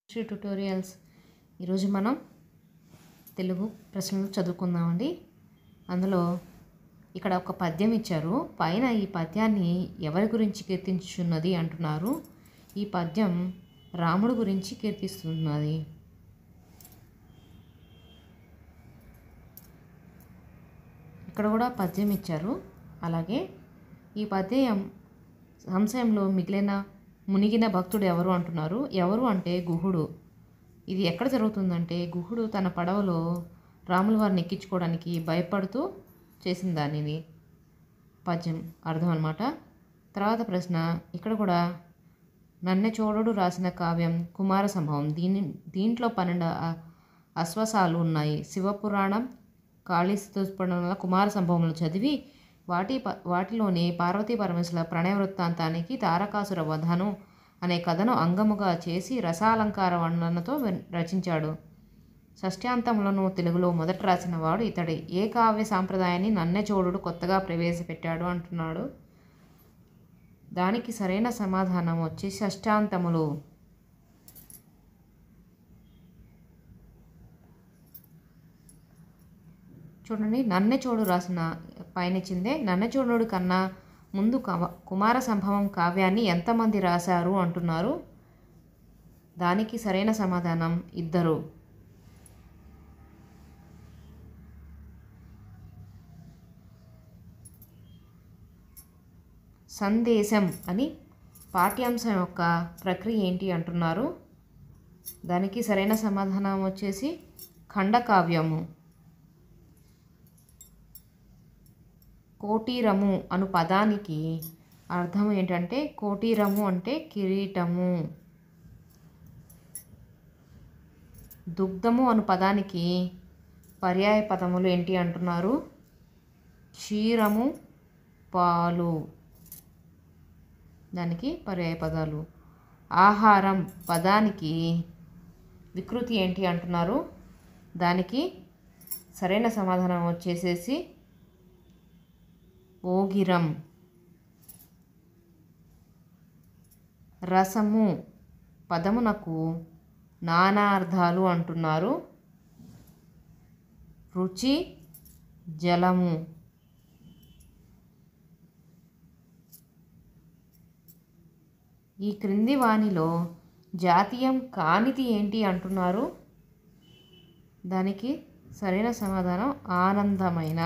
Tutorials ఈరోజు మనం తెలుగు ప్రశ్నలు చదువుకుందామండి. అందులో ఇక్కడ ఒక పద్యం ఇచ్చారు. పైన ఈ పద్యాన్ని ఎవరి గురించి కీర్తించున్నది అంటున్నారు. ఈ పద్యం రాముడు గురించి కీర్తిస్తున్నది. ఇక్కడ కూడా పద్యం ఇచ్చారు. అలాగే ఈ పద్యం సంశయంలో మునిగిన భక్తుడు ఎవరు అంటున్నారు. ఎవరు అంటే గుహుడు. ఇది ఎక్కడ జరుగుతుందంటే గుహుడు తన పడవలో రాముల వారిని ఎక్కించుకోవడానికి భయపడుతూ చేసిన దానిని పద్యం అర్థం అన్నమాట. తర్వాత ప్రశ్న ఇక్కడ కూడా నన్నెచోడుడు రాసిన కావ్యం కుమార సంభవం. దీంట్లో 12 అశ్వాసాలు ఉన్నాయి. శివపురాణం కాళీస్తోత్పడంలో కుమార సంభవములు చదివి వాటిలోని పార్వతీ పరమేశ్వరుల ప్రణయ వృత్తాంతానికి తారకాసుర వధను అనే కథను అంగముగా చేసి రసాలంకార వర్ణనతో రచించాడు. షష్ట్యాంతములను తెలుగులో మొదట రాసిన వాడు ఇతడే. ఏ కావ్య సాంప్రదాయాన్ని నన్నెచోడుడు కొత్తగా ప్రవేశపెట్టాడు అంటున్నాడు. దానికి సరైన సమాధానం వచ్చి షష్ట్యాంతములు. చూడండి, నన్నెచోడు రాసిన పయనించిందే. నన్నెచోడుడు కన్నా ముందు కుమార సంభవం కావ్యాన్ని ఎంతమంది రాశారు అంటున్నారు. దానికి సరైన సమాధానం 2. సందేశం అని పాఠ్యాంశం యొక్క ప్రక్రియ ఏంటి అంటున్నారు. దానికి సరైన సమాధానం వచ్చేసి ఖండకావ్యము. కోటీరము అను పదానికి అర్థం ఏంటంటే కోటీరము అంటే కిరీటము. దుగ్ధము అను పదానికి పర్యాయ పదములు ఏంటి అంటున్నారు. క్షీరము, పాలు, దానికి పర్యాయ పదాలు. ఆహారం పదానికి వికృతి ఏంటి అంటున్నారు. దానికి సరైన సమాధానం వచ్చేసేసి ఓగిరం. రసము పదమునకు నానా అర్థాలు అంటున్నారు. రుచి, జలము. ఈ క్రింది వానిలో జాతీయం కానిది ఏంటి అంటున్నారు. దానికి సరైన సమాధానం ఆనందమైన.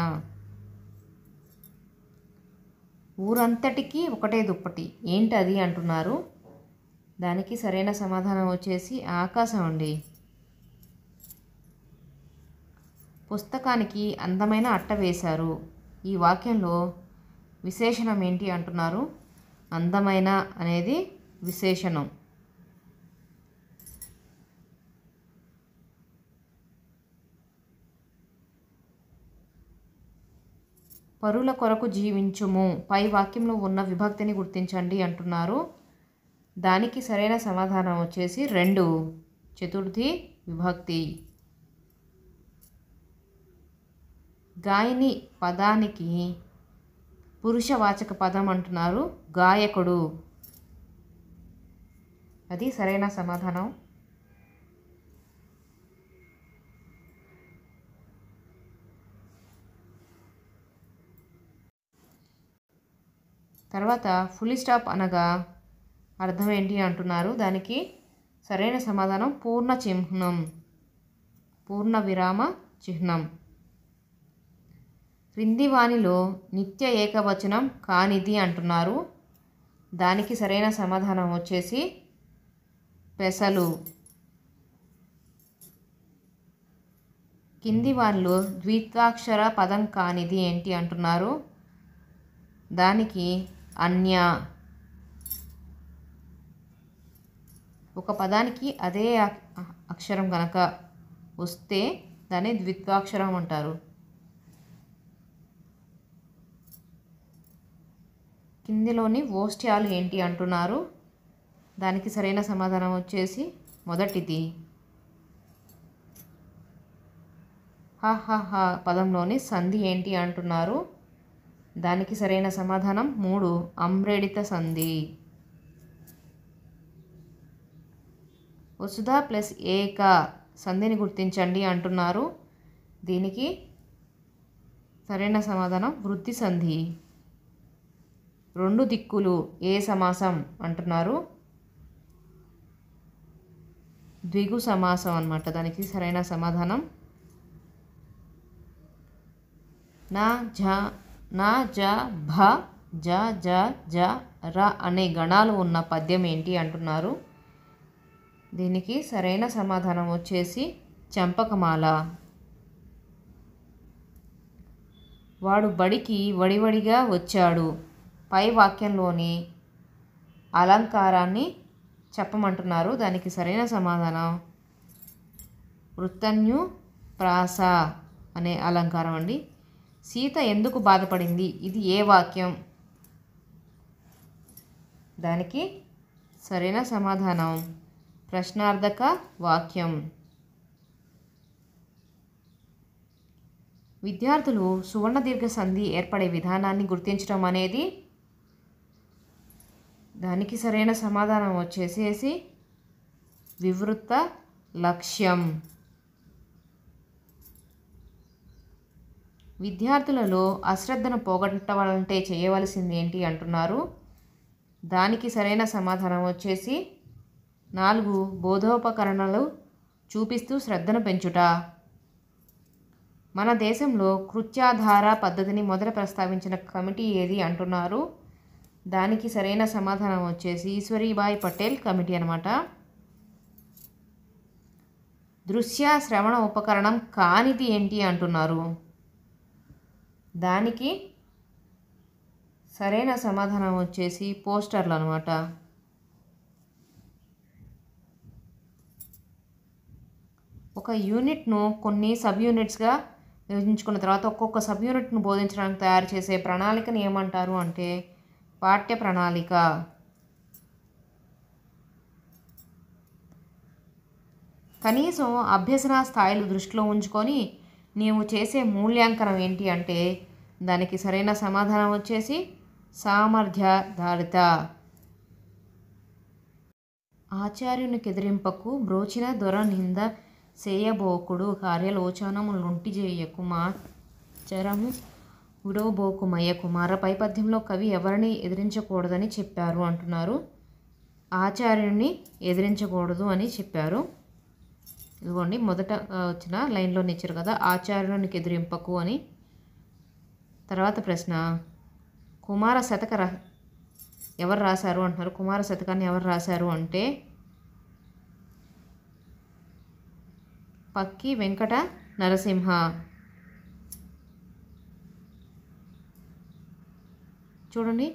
ఊరంతటికీ ఒకటే దుప్పటి ఏంటది అంటున్నారు. దానికి సరైన సమాధానం వచ్చేసి ఆకాశం అండి. పుస్తకానికి అందమైన అట్ట వేశారు. ఈ వాక్యంలో విశేషణం ఏంటి అంటున్నారు. అందమైన అనేది విశేషణం. పరుల కొరకు జీవించుము పై వాక్యంలో ఉన్న విభక్తిని గుర్తించండి అంటున్నారు. దానికి సరైన సమాధానం వచ్చేసి 2, చతుర్థి విభక్తి. గాయని పదానికి పురుషవాచక పదం అంటున్నారు. గాయకుడు, అది సరైన సమాధానం. తర్వాత ఫుల్ స్టాప్ అనగా అర్థం ఏంటి అంటున్నారు. దానికి సరైన సమాధానం పూర్ణ చిహ్నం, పూర్ణ విరామ చిహ్నం. క్రింది వానిలో నిత్య ఏకవచనం కానిది అంటున్నారు. దానికి సరైన సమాధానం వచ్చేసి పెసలు. కింది వానిలో ద్విత్వాక్షర పదం కానిది ఏంటి అంటున్నారు. దానికి అన్య. ఒక పదానికి అదే అక్షరం కనుక వస్తే దాన్ని ద్విత్వాక్షరం అంటారు. కిందిలోని ఓష్ట్యాలు ఏంటి అంటున్నారు. దానికి సరైన సమాధానం వచ్చేసి మొదటిది. హ పదంలోని సంధి ఏంటి అంటున్నారు. దానికి సరైన సమాధానం 3, అమ్రేడిత సంధి. వసుధ ప్లస్ ఏక సంధిని గుర్తించండి అంటున్నారు. దీనికి సరైన సమాధానం వృద్ధి సంధి. రెండు దిక్కులు ఏ సమాసం అంటున్నారు. ద్విగు సమాసం అన్నమాట. దానికి సరైన సమాధానం నా జ భ జ జ జ ర అనే గణాలు ఉన్న పద్యం ఏంటి అంటున్నారు. దీనికి సరైన సమాధానం వచ్చేసి చంపకమాల. వాడు బడికి వడివడిగా వచ్చాడు పై వాక్యంలోని అలంకారాన్ని చెప్పమంటున్నారు. దానికి సరైన సమాధానం వృత్తన్యు ప్రాస అనే అలంకారం అండి. సీత ఎందుకు బాధపడింది, ఇది ఏ వాక్యం? దానికి సరైన సమాధానం ప్రశ్నార్థక వాక్యం. విద్యార్థులు సువర్ణ దీర్ఘ సంధి ఏర్పడే విధానాన్ని గుర్తించడం అనేది, దానికి సరైన సమాధానం వచ్చేసేసి వివృత లక్ష్యం. విద్యార్థులలో అశ్రద్ధను పోగొట్టవాలంటే చేయవలసింది ఏంటి అంటున్నారు. దానికి సరైన సమాధానం వచ్చేసి 4 బోధోపకరణలు చూపిస్తూ శ్రద్ధను పెంచుట. మన దేశంలో కృత్యాధార పద్ధతిని మొదట ప్రస్తావించిన కమిటీ ఏది అంటున్నారు. దానికి సరైన సమాధానం వచ్చేసి ఈశ్వరీబాయి పటేల్ కమిటీ అన్నమాట. దృశ్య శ్రవణ ఉపకరణం కానిది ఏంటి అంటున్నారు. దానికి సరైన సమాధానం వచ్చేసి పోస్టర్లు అన్నమాట. ఒక యూనిట్ను కొన్ని సబ్ యూనిట్స్గా విభజించుకున్న తర్వాత ఒక్కొక్క సబ్ యూనిట్ను బోధించడానికి తయారు చేసే ప్రణాళికని ఏమంటారు అంటే పాఠ్య ప్రణాళిక. కనీసం అభ్యసన స్థాయిలు దృష్టిలో ఉంచుకొని నీవు చేసే మూల్యాంకనం ఏంటి అంటే దానికి సరైన సమాధానం వచ్చేసి సామర్థ్యాధారిత. ఆచార్యునికి ఎదిరింపకు బ్రోచిన దొర నింద సేయబోకుడు కార్యలోచనము లొంటి చేయకు మాచరము విడవబోకు మయ్య కుమార. పై పద్యంలో కవి ఎవరిని ఎదిరించకూడదని చెప్పారు అంటున్నారు. ఆచార్యుని ఎదిరించకూడదు అని చెప్పారు. ఇదిగోండి మొదట వచ్చిన లైన్లో ఇచ్చారు కదా, ఆచార్యునికి ఎదిరింపకు అని. తర్వాత ప్రశ్న, కుమార శతక ఎవరు రాశారు అంటున్నారు. కుమార శతకాన్ని ఎవరు రాశారు అంటే పక్కి వెంకట నరసింహ. చూడండి,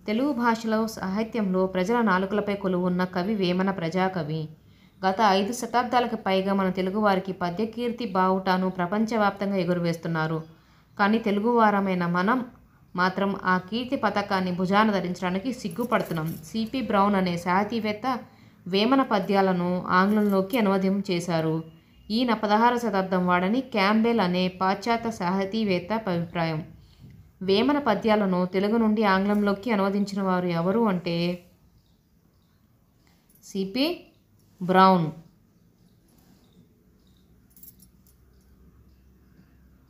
తెలుగు భాషలో సాహిత్యంలో ప్రజల నాలుకలపై కొలువున్న కవి వేమన ప్రజాకవి. గత 5 శతాబ్దాలకు పైగా మన తెలుగువారికి పద్యకీర్తి బావుటాను ప్రపంచవ్యాప్తంగా ఎగురవేస్తున్నారు. కానీ తెలుగువారమైన మనం మాత్రం ఆ కీర్తి పతాకాన్ని భుజాన ధరించడానికి సిగ్గుపడుతున్నాం. సిపి బ్రౌన్ అనే సాహితీవేత్త వేమన పద్యాలను ఆంగ్లంలోకి అనువాదం చేశారు. ఈయన 16వ శతాబ్దం వాడని క్యాంబెల్ అనే పాశ్చాత్య సాహితీవేత్త అభిప్రాయం. వేమన పద్యాలను తెలుగు నుండి ఆంగ్లంలోకి అనువదించిన వారు ఎవరు అంటే సిపి బ్రౌన్.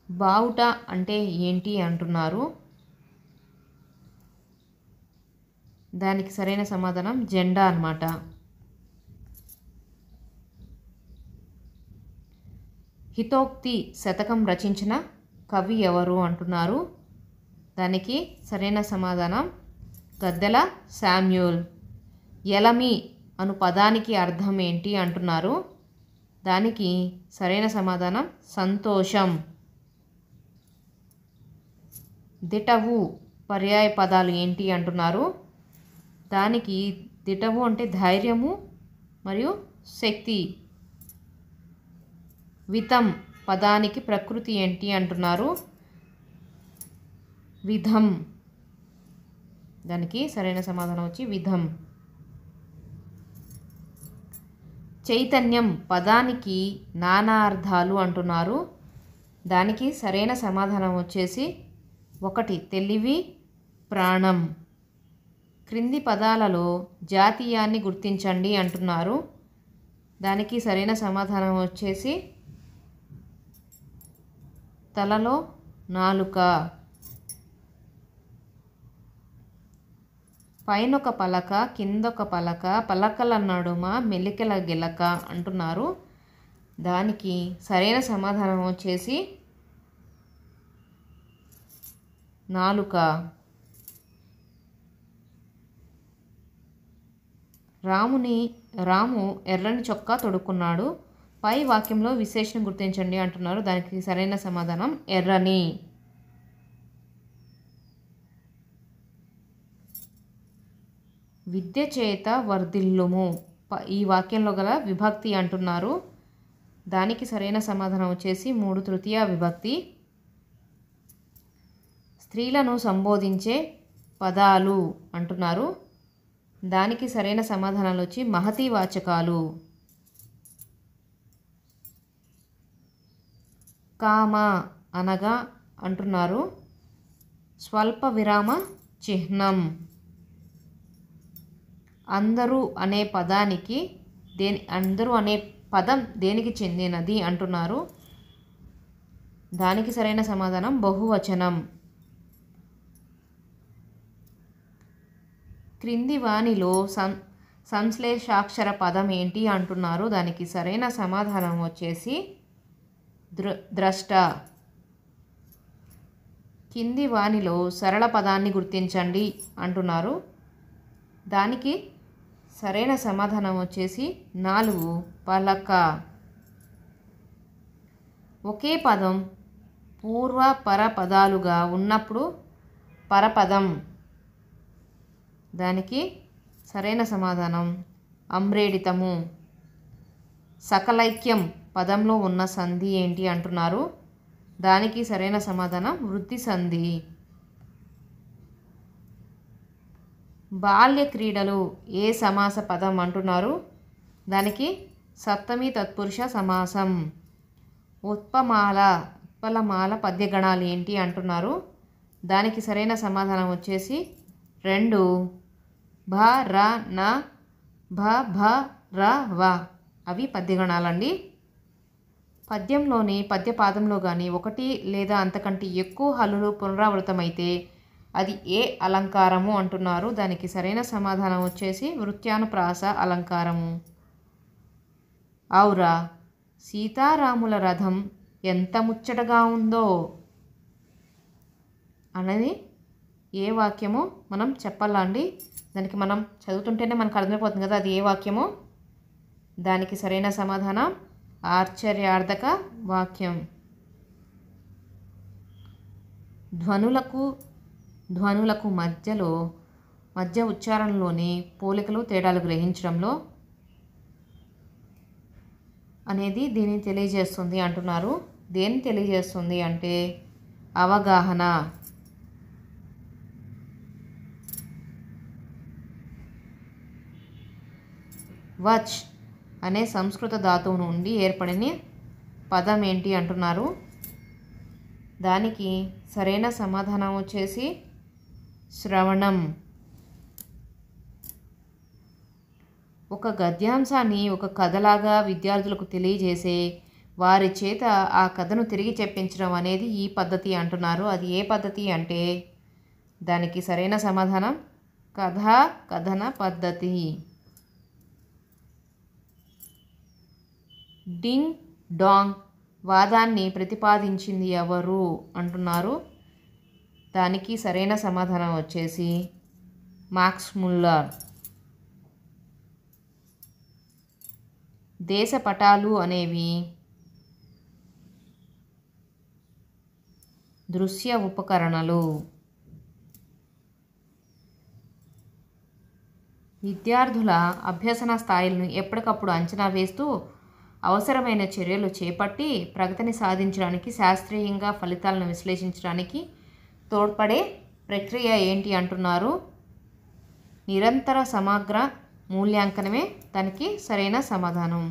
బావుట అంటే ఏంటి అంటున్నారు. దానికి సరైన సమాధానం జెండా అన్నమాట. హితోక్తి శతకం రచించిన కవి ఎవరు అంటున్నారు. దానికి సరైన సమాధానం గద్దెల శామ్యూల్. ఎలమి అను పదానికి అర్థం ఏంటి అంటున్నారు. దానికి సరైన సమాధానం సంతోషం. దిటవు పర్యాయ పదాలు ఏంటి అంటున్నారు. దానికి దిటవు అంటే ధైర్యము మరియు శక్తి. వితం పదానికి ప్రకృతి ఏంటి అంటున్నారు. విధం. దానికి సరైన సమాధానం వచ్చి విధం. చైతన్యం పదానికి నానా అర్థాలు అంటున్నారు. దానికి సరైన సమాధానం వచ్చేసి 1 తెలివి, ప్రాణం. క్రింది పదాలలో జాతీయాన్ని గుర్తించండి అంటున్నారు. దానికి సరైన సమాధానం వచ్చేసి తలలో నాలుక. పైనొక పలక కిందొక పలక పలకల నడుమ మెలికల గిలక అంటున్నారు. దానికి సరైన సమాధానం వచ్చేసి నాలుక. రాము ఎర్రని చొక్కా తొడుక్కున్నాడు. పై వాక్యంలో విశేషణ గుర్తించండి అంటున్నారు. దానికి సరైన సమాధానం ఎర్రని. విద్య చేత వర్ధిల్లుము ఈ వాక్యంలో గల విభక్తి అంటున్నారు. దానికి సరైన సమాధానం వచ్చేసి 3 తృతీయ విభక్తి. స్త్రీలను సంబోధించే పదాలు అంటున్నారు. దానికి సరైన సమాధానాలు వచ్చి మహతి వాచకాలు. కామ అనగా అంటున్నారు. స్వల్ప విరామ చిహ్నం. అందరూ అనే పదానికి అందరూ అనే పదం దేనికి చెందినది అంటున్నారు. దానికి సరైన సమాధానం బహువచనం. క్రింది వానిలో సంశ్లేషాక్షర పదం ఏంటి అంటున్నారు. దానికి సరైన సమాధానం వచ్చేసి ద్రష్ట. కింది వానిలో సరళ పదాన్ని గుర్తించండి అంటున్నారు. దానికి సరైన సమాధానం వచ్చేసి 4 పలక. ఒకే పదం పూర్వ పరపదాలుగా ఉన్నప్పుడు పరపదం. దానికి సరైన సమాధానం అమ్రేడితము. సకలైక్యం పదంలో ఉన్న సంధి ఏంటి అంటున్నారు. దానికి సరైన సమాధానం వృద్ధి సంధి. బాల్య క్రీడలు ఏ సమాస పదం అంటున్నారు. దానికి సప్తమి తత్పురుష సమాసం. ఉత్పలమాల పద్యగణాలు ఏంటి అంటున్నారు. దానికి సరైన సమాధానం వచ్చేసి 2 భ ర న భ భ ర వ. అవి పద్యగణాలండి. పద్యంలోని పద్యపాదంలో కానీ 1 లేదా అంతకంటే ఎక్కువ హల్లులు పునరావృతమైతే అది ఏ అలంకారము అంటున్నారు. దానికి సరైన సమాధానం వచ్చేసి వృత్యానుప్రాస అలంకారము. ఔరా సీతారాముల రథం ఎంత ముచ్చటగా ఉందో అనేది ఏ వాక్యమో మనం చెప్పాలండి. దానికి మనం చదువుతుంటేనే మనకు అర్థమైపోతుంది కదా అది ఏ వాక్యమో. దానికి సరైన సమాధానం ఆశ్చర్యార్థక వాక్యం. ధ్వనులకు మధ్య ఉచ్చారణలోని పోలికలు తేడాలు గ్రహించడంలో అనేది దీన్ని తెలియజేస్తుంది అంటున్నారు. దేన్ని తెలియజేస్తుంది అంటే అవగాహన. వచ్ అనే సంస్కృత ధాతువు నుండి ఏర్పడిన పదం ఏంటి అంటున్నారు. దానికి సరైన సమాధానం వచ్చేసి శ్రవణం. ఒక గద్యాంశాన్ని ఒక కథలాగా విద్యార్థులకు తెలియజేసే వారి చేత ఆ కథను తిరిగి చెప్పించడం అనేది ఈ పద్ధతి అంటున్నారు. అది ఏ పద్ధతి అంటే దానికి సరైన సమాధానం కథన పద్ధతి. డింగ్ డాంగ్ వాదాన్ని ప్రతిపాదించింది ఎవరు అంటున్నారు. దానికి సరైన సమాధానం వచ్చేసి మాక్స్ ముల్లర్. దేశపటాలు అనేవి దృశ్య ఉపకరణలు. విద్యార్థుల అభ్యసన స్థాయిలను ఎప్పటికప్పుడు అంచనా వేస్తూ అవసరమైన చర్యలు చేపట్టి ప్రగతిని సాధించడానికి శాస్త్రీయంగా ఫలితాలను విశ్లేషించడానికి తోడ్పడే ప్రక్రియ ఏంటి అంటున్నారు. నిరంతర సమగ్ర మూల్యాంకనమే దానికి సరైన సమాధానం.